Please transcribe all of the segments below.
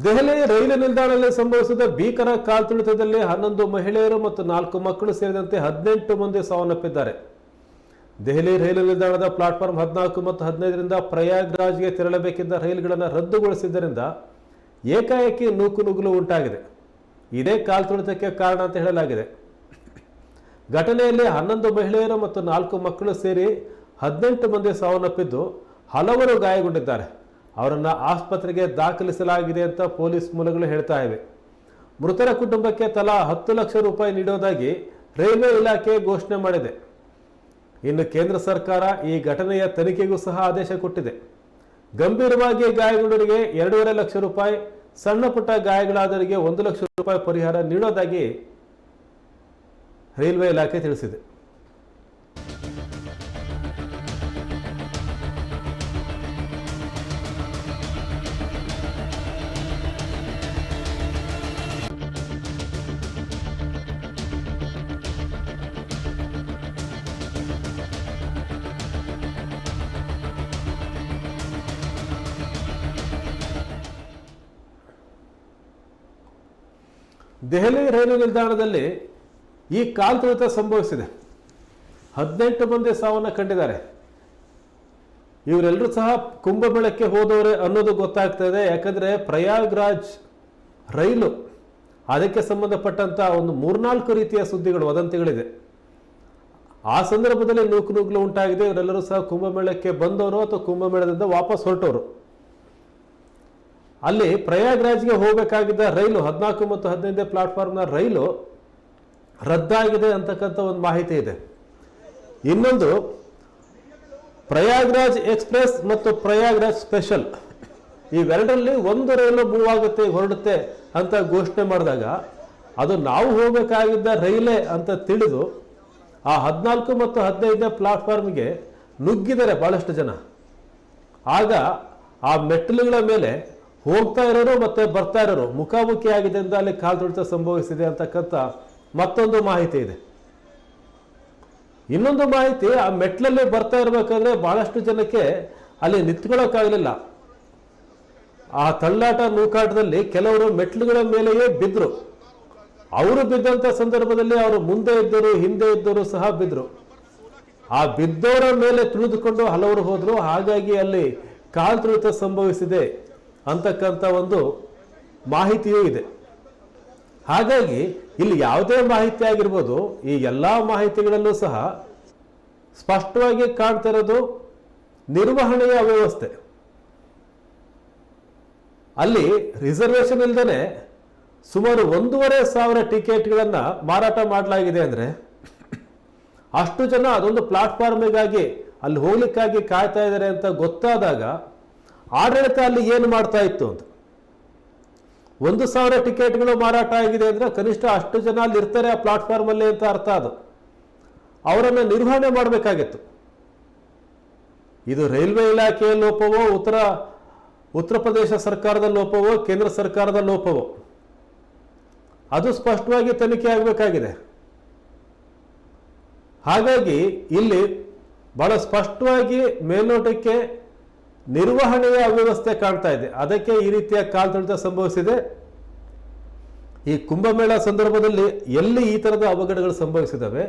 ದೆಹಲಿ ರೈಲು ನಿಲ್ದಾಣದಲ್ಲಿ ಸಂಭವಿಸಿದ ಭೀಕರ ಕಾಲ್ತುಳಿತದಲ್ಲಿ 11 ಮಹಿಳೆಯರು ಮತ್ತು 4 ಮಕ್ಕಳು ಸೇರಿದಂತೆ 18 ಮಂದಿ ಸಾವನ್ನಪ್ಪಿದ್ದಾರೆ. ದೆಹಲಿ ರೈಲು ನಿಲ್ದಾಣದ ಪ್ಲಾಟ್ಫಾರ್ಮ್ 14 ಮತ್ತು 15ರಿಂದ ಪ್ರಯಾಗ್ರಾಜ್ಗೆ ತೆರಳಬೇಕಿದ್ದ ರೈಲುಗಳನ್ನು ರದ್ದುಗೊಳಿಸಿದ್ದರಿಂದ ಏಕಾಏಕಿ ನೂಕುನುಗ್ಗಲು ಉಂಟಾಗಿದೆ. ಇದೇ ಕಾಲ್ತುಳಿತಕ್ಕೆ ಕಾರಣ ಅಂತ ಹೇಳಲಾಗಿದೆ. ಘಟನೆಯಲ್ಲಿ 11 ಮಹಿಳೆಯರು ಮತ್ತು 4 ಮಕ್ಕಳು ಸೇರಿ 18 ಮಂದಿ ಸಾವನ್ನಪ್ಪಿದ್ದು, ಹಲವರು ಗಾಯಗೊಂಡಿದ್ದಾರೆ. ಅವರನ್ನು ಆಸ್ಪತ್ರೆಗೆ ದಾಖಲಿಸಲಾಗಿದೆ ಅಂತ ಪೊಲೀಸ್ ಮೂಲಗಳು ಹೇಳ್ತಾ ಇವೆ. ಮೃತರ ಕುಟುಂಬಕ್ಕೆ ತಲಾ 10 ಲಕ್ಷ ರೂಪಾಯಿ ನೀಡುವುದಾಗಿ ರೈಲ್ವೆ ಇಲಾಖೆ ಘೋಷಣೆ ಮಾಡಿದೆ. ಇನ್ನು ಕೇಂದ್ರ ಸರ್ಕಾರ ಈ ಘಟನೆಯ ತನಿಖೆಗೂ ಸಹ ಆದೇಶ ಕೊಟ್ಟಿದೆ. ಗಂಭೀರವಾಗಿ ಗಾಯಗೊಂಡವರಿಗೆ 2.5 ಲಕ್ಷ ರೂಪಾಯಿ, ಸಣ್ಣ ಪುಟ್ಟ ಗಾಯಗಳಾದವರಿಗೆ 1 ಲಕ್ಷ ರೂಪಾಯಿ ಪರಿಹಾರ ನೀಡೋದಾಗಿ ರೈಲ್ವೆ ಇಲಾಖೆ ತಿಳಿಸಿದೆ. ದೆಹಲಿ ರೈಲು ನಿಲ್ದಾಣದಲ್ಲಿ ಈ ಕಾಲ್ತುಳಿತ ಸಂಭವಿಸಿದೆ. 18 ಮಂದಿ ಸಾವನ್ನು ಕಂಡಿದ್ದಾರೆ. ಇವರೆಲ್ಲರೂ ಸಹ ಕುಂಭಮೇಳಕ್ಕೆ ಹೋದವರೇ ಅನ್ನೋದು ಗೊತ್ತಾಗ್ತಾ ಇದೆ. ಯಾಕಂದರೆ ಪ್ರಯಾಗ್ರಾಜ್ ರೈಲು ಅದಕ್ಕೆ ಸಂಬಂಧಪಟ್ಟಂಥ ಒಂದು 3-4 ರೀತಿಯ ಸುದ್ದಿಗಳು, ವದಂತಿಗಳಿದೆ. ಆ ಸಂದರ್ಭದಲ್ಲಿ ನೂಕುನುಗ್ಗಲು ಉಂಟಾಗಿದೆ. ಇವರೆಲ್ಲರೂ ಸಹ ಕುಂಭಮೇಳಕ್ಕೆ ಬಂದವರು ಅಥವಾ ಕುಂಭಮೇಳದಿಂದ ವಾಪಸ್ ಹೊರಟವರು. ಅಲ್ಲಿ ಪ್ರಯಾಗ್ರಾಜ್ಗೆ ಹೋಗಬೇಕಾಗಿದ್ದ ರೈಲು 14 ಮತ್ತು 15ನೇ ಪ್ಲಾಟ್ಫಾರ್ಮ್ನ ರೈಲು ರದ್ದಾಗಿದೆ ಅಂತಕ್ಕಂಥ ಒಂದು ಮಾಹಿತಿ ಇದೆ. ಇನ್ನೊಂದು, ಪ್ರಯಾಗ್ರಾಜ್ ಎಕ್ಸ್ಪ್ರೆಸ್ ಮತ್ತು ಪ್ರಯಾಗ್ರಾಜ್ ಸ್ಪೆಷಲ್ ಇವೆರಡರಲ್ಲಿ ಒಂದು ರೈಲು ಮೂವ್ ಆಗುತ್ತೆ, ಹೊರಡುತ್ತೆ ಅಂತ ಘೋಷಣೆ ಮಾಡಿದಾಗ ಅದು ನಾವು ಹೋಗಬೇಕಾಗಿದ್ದ ರೈಲೇ ಅಂತ ತಿಳಿದು ಆ 14 ಮತ್ತು 15ನೇ ಪ್ಲಾಟ್ಫಾರ್ಮ್ಗೆ ನುಗ್ಗಿದ್ದಾರೆ ಭಾಳಷ್ಟು ಜನ. ಆಗ ಆ ಮೆಟ್ಟಿಲುಗಳ ಮೇಲೆ ಹೋಗ್ತಾ ಇರೋರು ಮತ್ತೆ ಬರ್ತಾ ಇರೋರು ಮುಖಾಮುಖಿ ಆಗಿದ್ದರಿಂದ ಅಲ್ಲಿ ಕಾಲ್ತುಳಿತ ಸಂಭವಿಸಿದೆ ಅಂತಕ್ಕಂಥ ಮತ್ತೊಂದು ಮಾಹಿತಿ ಇದೆ. ಇನ್ನೊಂದು ಮಾಹಿತಿ, ಆ ಮೆಟ್ಲಲ್ಲಿ ಬರ್ತಾ ಇರಬೇಕಾದ್ರೆ ಬಹಳಷ್ಟು ಜನಕ್ಕೆ ಅಲ್ಲಿ ನಿಂತ್ಕೊಳ್ಳೋಕ್ಕಾಗಲಿಲ್ಲ. ಆ ತಳ್ಳಾಟ ನೂಕಾಟದಲ್ಲಿ ಕೆಲವರು ಮೆಟ್ಲುಗಳ ಮೇಲೆಯೇ ಬಿದ್ದರು. ಅವರು ಬಿದ್ದಂಥ ಸಂದರ್ಭದಲ್ಲಿ ಅವರು ಮುಂದೆ ಇದ್ದರು, ಹಿಂದೆ ಇದ್ದರು ಸಹ ಬಿದ್ದರು. ಆ ಬಿದ್ದವರ ಮೇಲೆ ತುಳಿದುಕೊಂಡು ಹಲವರು ಹೋದರು. ಹಾಗಾಗಿ ಅಲ್ಲಿ ಕಾಲ್ತುಳಿತ ಸಂಭವಿಸಿದೆ ಅಂತಕ್ಕಂಥ ಒಂದು ಮಾಹಿತಿಯೂ ಇದೆ. ಹಾಗಾಗಿ ಇಲ್ಲಿ ಯಾವುದೇ ಮಾಹಿತಿ ಆಗಿರ್ಬೋದು, ಈ ಎಲ್ಲ ಮಾಹಿತಿಗಳಲ್ಲೂ ಸಹ ಸ್ಪಷ್ಟವಾಗಿ ಕಾಣ್ತಾ ಇರೋದು ನಿರ್ವಹಣೆಯ ಅವ್ಯವಸ್ಥೆ. ಅಲ್ಲಿ ರಿಸರ್ವೇಷನ್ ಇಲ್ಲದೇ ಸುಮಾರು 1,500 ಟಿಕೆಟ್ಗಳನ್ನು ಮಾರಾಟ ಮಾಡಲಾಗಿದೆ. ಅಂದರೆ ಅಷ್ಟು ಜನ ಅದೊಂದು ಪ್ಲಾಟ್ಫಾರ್ಮಿಗಾಗಿ ಅಲ್ಲಿ ಹೋಗ್ಲಿಕ್ಕಾಗಿ ಕಾಯ್ತಾ ಇದ್ದಾರೆ ಅಂತ ಗೊತ್ತಾದಾಗ ಆಡಳಿತ ಅಲ್ಲಿ ಏನು ಮಾಡ್ತಾ ಇತ್ತು ಅಂತ. 1,000 ಟಿಕೆಟ್ಗಳು ಮಾರಾಟ ಆಗಿದೆ ಅಂದರೆ ಕನಿಷ್ಠ ಅಷ್ಟು ಜನ ಅಲ್ಲಿ ಇರ್ತಾರೆ ಆ ಪ್ಲಾಟ್ಫಾರ್ಮಲ್ಲಿ ಅಂತ ಅರ್ಥ. ಅದು ಅವರನ್ನು ನಿರ್ವಹಣೆ ಮಾಡಬೇಕಾಗಿತ್ತು. ಇದು ರೈಲ್ವೆ ಇಲಾಖೆಯ ಲೋಪವೋ, ಉತ್ತರ ಪ್ರದೇಶ ಸರ್ಕಾರದ ಲೋಪವೋ, ಕೇಂದ್ರ ಸರ್ಕಾರದ ಲೋಪವೋ, ಅದು ಸ್ಪಷ್ಟವಾಗಿ ತನಿಖೆ ಆಗಬೇಕಾಗಿದೆ. ಹಾಗಾಗಿ ಇಲ್ಲಿ ಬಹಳ ಸ್ಪಷ್ಟವಾಗಿ ಮೇಲ್ನೋಟಕ್ಕೆ ನಿರ್ವಹಣೆಯ ಅವ್ಯವಸ್ಥೆ ಕಾಣ್ತಾ ಇದೆ. ಅದಕ್ಕೆ ಈ ರೀತಿಯ ಕಾಲ್ತುಳಿತ ಸಂಭವಿಸಿದೆ. ಈ ಕುಂಭಮೇಳ ಸಂದರ್ಭದಲ್ಲಿ ಎಲ್ಲಿ ಈ ಥರದ ಅವಘಡಗಳು ಸಂಭವಿಸಿದವೆ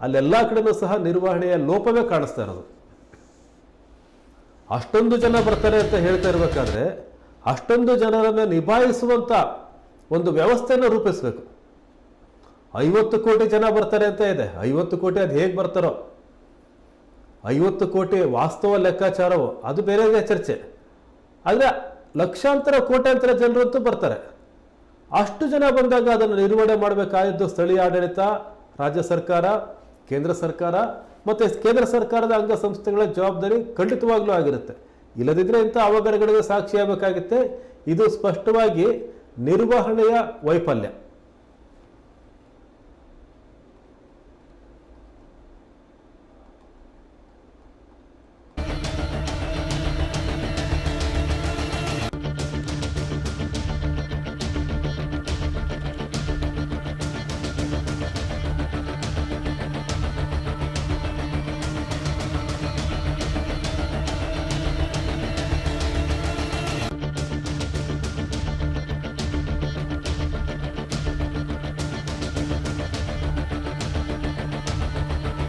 ಅಲ್ಲೆಲ್ಲ ಕಡೆನೂ ಸಹ ನಿರ್ವಹಣೆಯ ಲೋಪವೇ ಕಾಣಿಸ್ತಾ ಇರೋದು. ಅಷ್ಟೊಂದು ಜನ ಬರ್ತಾರೆ ಅಂತ ಹೇಳ್ತಾ ಇರಬೇಕಾದ್ರೆ ಅಷ್ಟೊಂದು ಜನರನ್ನು ನಿಭಾಯಿಸುವಂಥ ಒಂದು ವ್ಯವಸ್ಥೆಯನ್ನು ರೂಪಿಸಬೇಕು. 50 ಕೋಟಿ ಜನ ಬರ್ತಾರೆ ಅಂತ ಇದೆ. 50 ಕೋಟಿ ಅದು ಹೇಗೆ ಬರ್ತಾರೋ, 50 ಕೋಟಿ ವಾಸ್ತವ ಲೆಕ್ಕಾಚಾರವು ಅದು ಬೇರೆ ಚರ್ಚೆ. ಆದರೆ ಲಕ್ಷಾಂತರ ಕೋಟ್ಯಾಂತರ ಜನರಂತೂ ಬರ್ತಾರೆ. ಅಷ್ಟು ಜನ ಬಂದಾಗ ಅದನ್ನು ನಿರ್ವಹಣೆ ಮಾಡಬೇಕಾಗಿದ್ದು ಸ್ಥಳೀಯ ಆಡಳಿತ, ರಾಜ್ಯ ಸರ್ಕಾರ, ಕೇಂದ್ರ ಸರ್ಕಾರ ಮತ್ತು ಕೇಂದ್ರ ಸರ್ಕಾರದ ಅಂಗಸಂಸ್ಥೆಗಳ ಜವಾಬ್ದಾರಿ ಖಂಡಿತವಾಗ್ಲೂ ಆಗಿರುತ್ತೆ. ಇಲ್ಲದಿದ್ದರೆ ಇಂಥ ಅವಘಡಗಳಿಗೆ ಸಾಕ್ಷಿಯಾಗಬೇಕಾಗುತ್ತೆ. ಇದು ಸ್ಪಷ್ಟವಾಗಿ ನಿರ್ವಹಣೆಯ ವೈಫಲ್ಯ.